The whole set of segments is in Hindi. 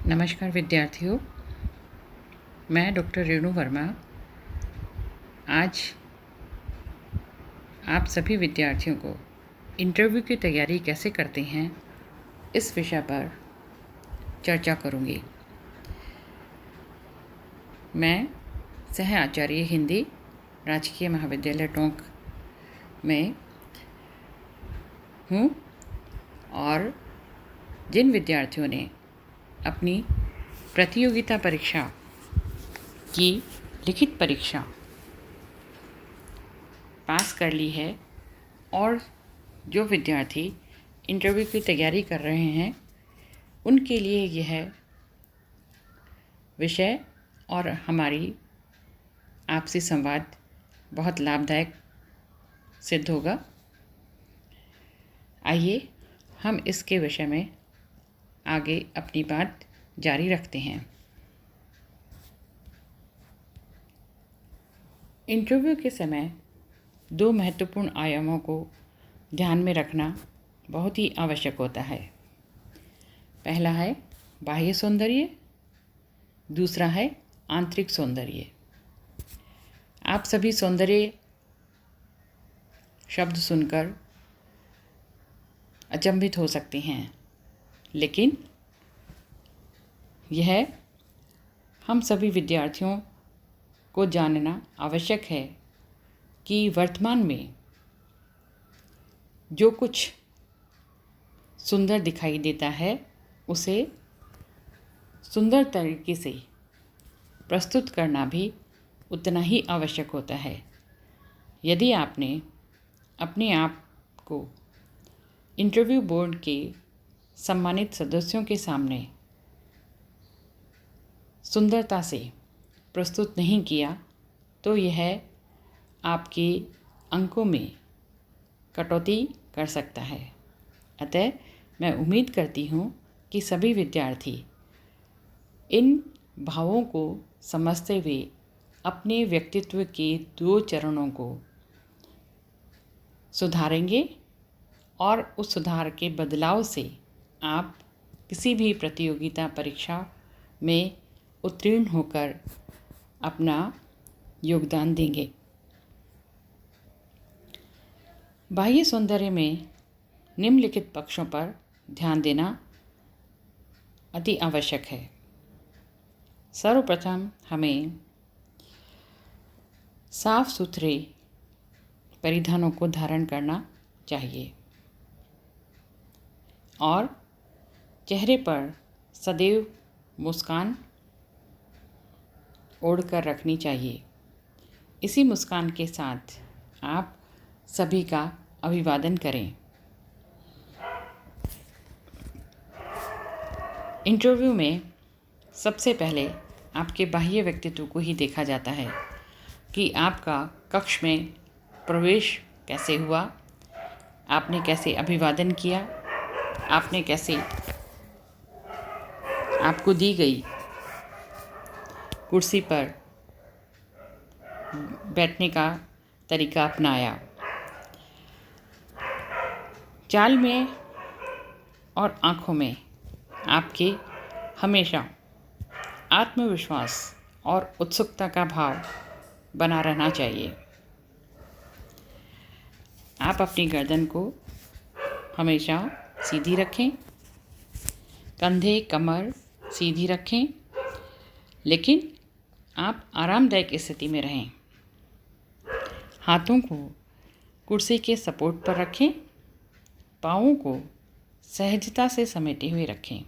नमस्कार विद्यार्थियों, मैं डॉक्टर रेणु वर्मा आज आप सभी विद्यार्थियों को इंटरव्यू की तैयारी कैसे करते हैं इस विषय पर चर्चा करूंगी। मैं सह आचार्य हिंदी राजकीय महाविद्यालय टोंक में हूँ और जिन विद्यार्थियों ने अपनी प्रतियोगिता परीक्षा की लिखित परीक्षा पास कर ली है और जो विद्यार्थी इंटरव्यू की तैयारी कर रहे हैं उनके लिए यह विषय और हमारी आपसी संवाद बहुत लाभदायक सिद्ध होगा। आइए हम इसके विषय में आगे अपनी बात जारी रखते हैं। इंटरव्यू के समय दो महत्वपूर्ण आयामों को ध्यान में रखना बहुत ही आवश्यक होता है। पहला है बाह्य सौंदर्य, दूसरा है आंतरिक सौंदर्य। आप सभी सौंदर्य शब्द सुनकर अचंभित हो सकते हैं, लेकिन यह हम सभी विद्यार्थियों को जानना आवश्यक है कि वर्तमान में जो कुछ सुंदर दिखाई देता है उसे सुंदर तरीके से प्रस्तुत करना भी उतना ही आवश्यक होता है। यदि आपने अपने आप को इंटरव्यू बोर्ड के सम्मानित सदस्यों के सामने सुंदरता से प्रस्तुत नहीं किया तो यह आपके अंकों में कटौती कर सकता है। अतः मैं उम्मीद करती हूँ कि सभी विद्यार्थी इन भावों को समझते हुए अपने व्यक्तित्व के 2 चरणों को सुधारेंगे और उस सुधार के बदलाव से आप किसी भी प्रतियोगिता परीक्षा में उत्तीर्ण होकर अपना योगदान देंगे। बाह्य सौंदर्य में निम्नलिखित पक्षों पर ध्यान देना अति आवश्यक है। सर्वप्रथम हमें साफ सुथरे परिधानों को धारण करना चाहिए और चेहरे पर सदैव मुस्कान ओढ़कर रखनी चाहिए। इसी मुस्कान के साथ आप सभी का अभिवादन करें। इंटरव्यू में सबसे पहले आपके बाह्य व्यक्तित्व को ही देखा जाता है कि आपका कक्ष में प्रवेश कैसे हुआ, आपने कैसे अभिवादन किया, आपने कैसे आपको दी गई कुर्सी पर बैठने का तरीका अपनाया। चाल में और आँखों में आपके हमेशा आत्मविश्वास और उत्सुकता का भाव बना रहना चाहिए। आप अपनी गर्दन को हमेशा सीधी रखें, कंधे कमर सीधी रखें, लेकिन आप आरामदायक स्थिति में रहें। हाथों को कुर्सी के सपोर्ट पर रखें, पाँवों को सहजता से समेटे हुए रखें।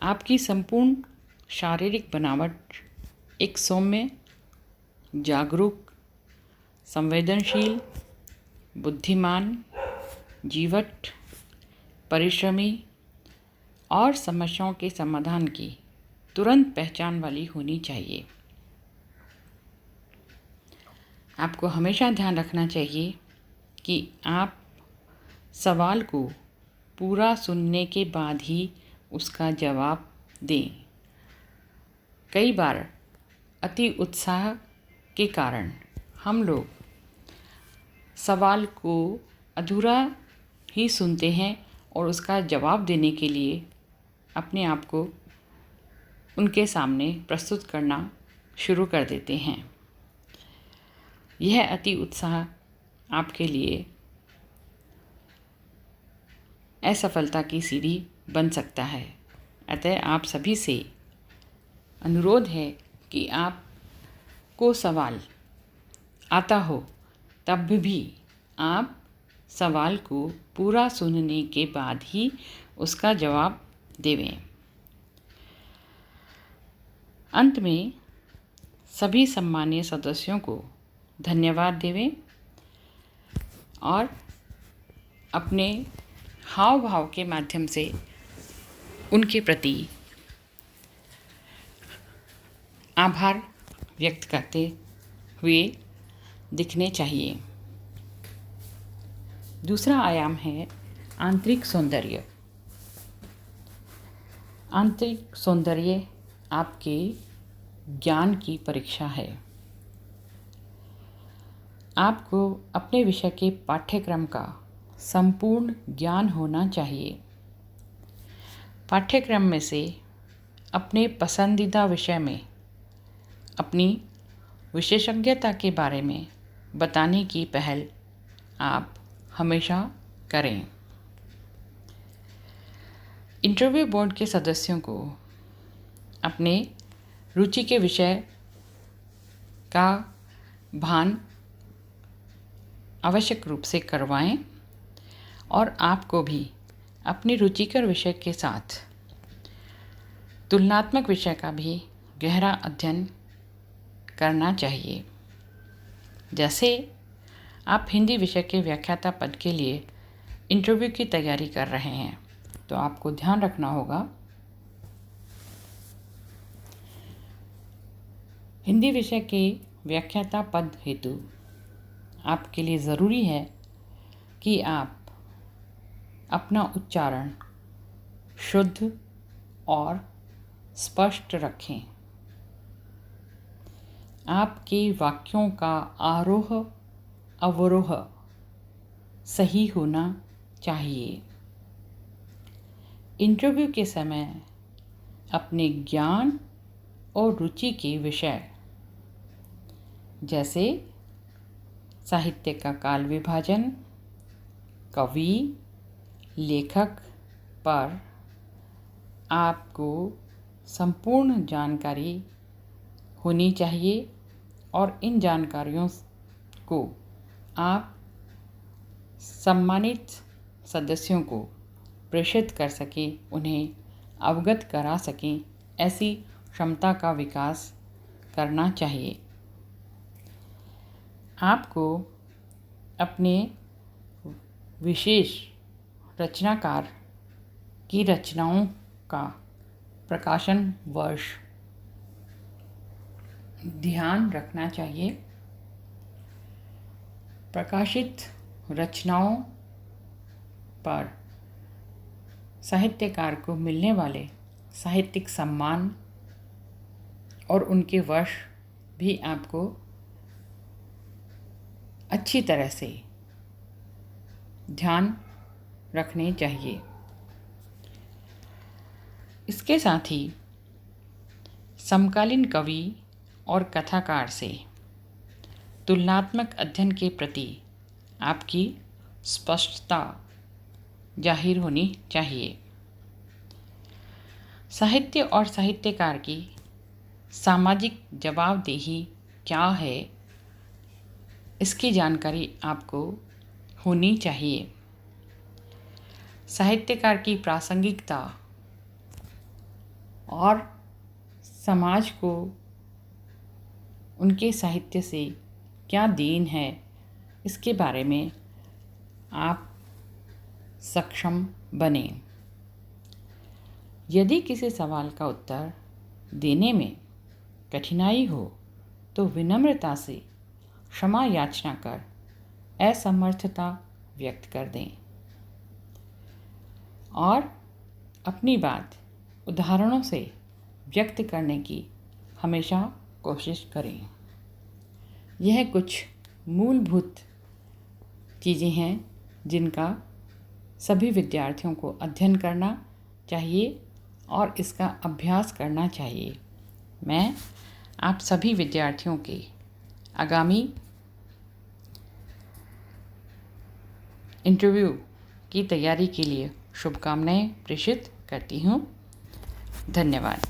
आपकी संपूर्ण शारीरिक बनावट एक सौम्य, जागरूक, संवेदनशील, बुद्धिमान, जीवट, परिश्रमी और समस्याओं के समाधान की तुरंत पहचान वाली होनी चाहिए। आपको हमेशा ध्यान रखना चाहिए कि आप सवाल को पूरा सुनने के बाद ही उसका जवाब दें। कई बार अति उत्साह के कारण हम लोग सवाल को अधूरा ही सुनते हैं और उसका जवाब देने के लिए अपने आप को उनके सामने प्रस्तुत करना शुरू कर देते हैं। यह अति उत्साह आपके लिए असफलता की सीढ़ी बन सकता है। अतः आप सभी से अनुरोध है कि आपको सवाल आता हो तब भी आप सवाल को पूरा सुनने के बाद ही उसका जवाब देवें। अंत में सभी सम्मानीय सदस्यों को धन्यवाद देवें और अपने हाव भाव के माध्यम से उनके प्रति आभार व्यक्त करते हुए दिखने चाहिए। दूसरा आयाम है आंतरिक सौंदर्य। आंतरिक सौंदर्य आपके ज्ञान की परीक्षा है। आपको अपने विषय के पाठ्यक्रम का संपूर्ण ज्ञान होना चाहिए। पाठ्यक्रम में से अपने पसंदीदा विषय में अपनी विशेषज्ञता के बारे में बताने की पहल आप हमेशा करें। इंटरव्यू बोर्ड के सदस्यों को अपने रुचि के विषय का भान आवश्यक रूप से करवाएं और आपको भी अपनी रुचिकर विषय के साथ तुलनात्मक विषय का भी गहरा अध्ययन करना चाहिए। जैसे आप हिंदी विषय के व्याख्याता पद के लिए इंटरव्यू की तैयारी कर रहे हैं तो आपको ध्यान रखना होगा हिंदी विषय के व्याख्याता पद हेतु आपके लिए ज़रूरी है कि आप अपना उच्चारण शुद्ध और स्पष्ट रखें। आपके वाक्यों का आरोह अवरोह सही होना चाहिए। इंटरव्यू के समय अपने ज्ञान और रुचि के विषय जैसे साहित्य का काल विभाजन, कवि, लेखक पर आपको संपूर्ण जानकारी होनी चाहिए और इन जानकारियों को आप सम्मानित सदस्यों को प्रेषित कर सकें, उन्हें अवगत करा सकें, ऐसी क्षमता का विकास करना चाहिए। आपको अपने विशेष रचनाकार की रचनाओं का प्रकाशन वर्ष ध्यान रखना चाहिए। प्रकाशित रचनाओं पर साहित्यकार को मिलने वाले साहित्यिक सम्मान और उनके वर्ष भी आपको अच्छी तरह से ध्यान रखने चाहिए। इसके साथ ही समकालीन कवि और कथाकार से तुलनात्मक अध्ययन के प्रति आपकी स्पष्टता जाहिर होनी चाहिए। साहित्य और साहित्यकार की सामाजिक जवाबदेही क्या है, इसकी जानकारी आपको होनी चाहिए। साहित्यकार की प्रासंगिकता और समाज को उनके साहित्य से क्या देन है, इसके बारे में आप सक्षम बने। यदि किसी सवाल का उत्तर देने में कठिनाई हो तो विनम्रता से क्षमा याचना कर असमर्थता व्यक्त कर दें और अपनी बात उदाहरणों से व्यक्त करने की हमेशा कोशिश करें। यह कुछ मूलभूत चीज़ें हैं जिनका सभी विद्यार्थियों को अध्ययन करना चाहिए और इसका अभ्यास करना चाहिए। मैं आप सभी विद्यार्थियों के आगामी इंटरव्यू की तैयारी के लिए शुभकामनाएं प्रेषित करती हूँ। धन्यवाद।